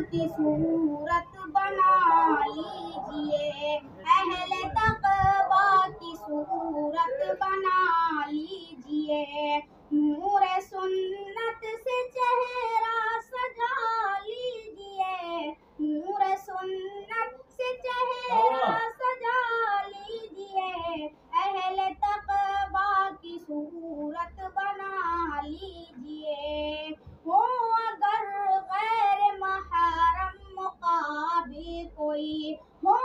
کی صورت بنا لیجئے، اہل تقویٰ کی صورت بنا لیجئے، نور سنت سے چہرہ سجا لیجئے، نور سنت سے چہرہ سجا لیجئے، اہل تقویٰ کی صورت بنا لیجئے، ہو اگر غیر محرم مقابل کوئی، ہو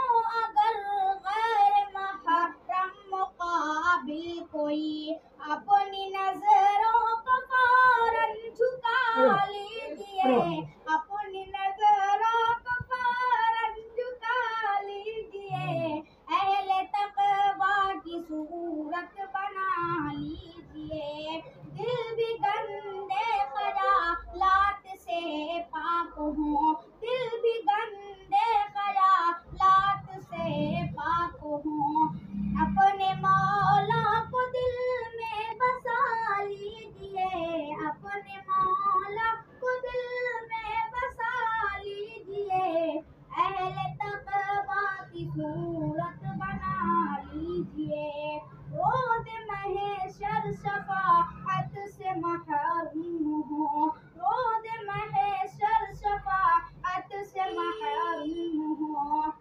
اگر غیر محرم مقابل کوئی، اپنی نظروں کو فوراً جھکا لیجئے، اپنی نظروں کو فوراً جھکا لیجئے، اہل تقویٰ کی صورت بنا لیجئے، دل بھی گندے خیالات سے پاک ہوں، دل بھی گندے خیالات سے پاک ہوں، اپنے مولا کو دل میں بسا لیجئے، اپنے مولا کو دل میں بسا لیجئے، اہل تقویٰ کی صورت بنا لیجئے، روز محشر شفاعت سے محروم ہوں، روز محشر شفاعت سے محروم ہوں،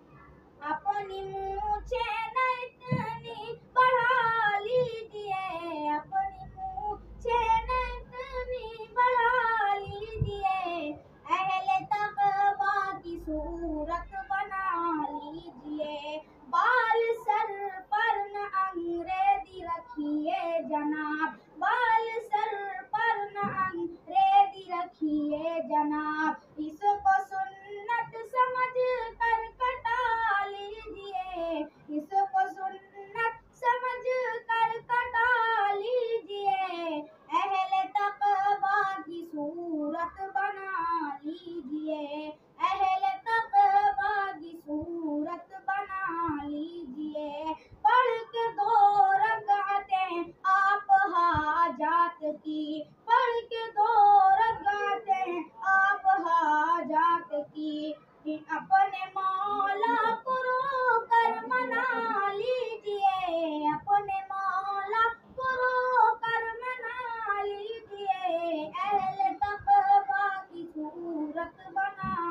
اپنی مونچھیں نہ اتنی بڑھا لیجئے، اپنی مونچھیں نہ اتنی بڑھا لیجئے، اہل تقویٰ کی صورت بنا لیجئے، بال سر پر نہ انگریزی رکھیے جناب، بال سر پر نہ انگریزی رکھیے جناب، اس کو سنت سمجھ کر کٹا لیجئے، اس کو سنت سمجھ کر کٹا لیجئے، اہل تقویٰ کی صورت بنا لیجئے، اہل تقویٰ کی صورت بنا لیجئے، پڑھ کے 2 رکعتیں آپ حاجات کی، پڑھ کے 2 رکعتیں آپ حاجات کی، اپنے مولا کو رو کر منا لیجئے، اپنے مولا کو رو کر منا لیجئے، اہل تقویٰ کی صورت بنا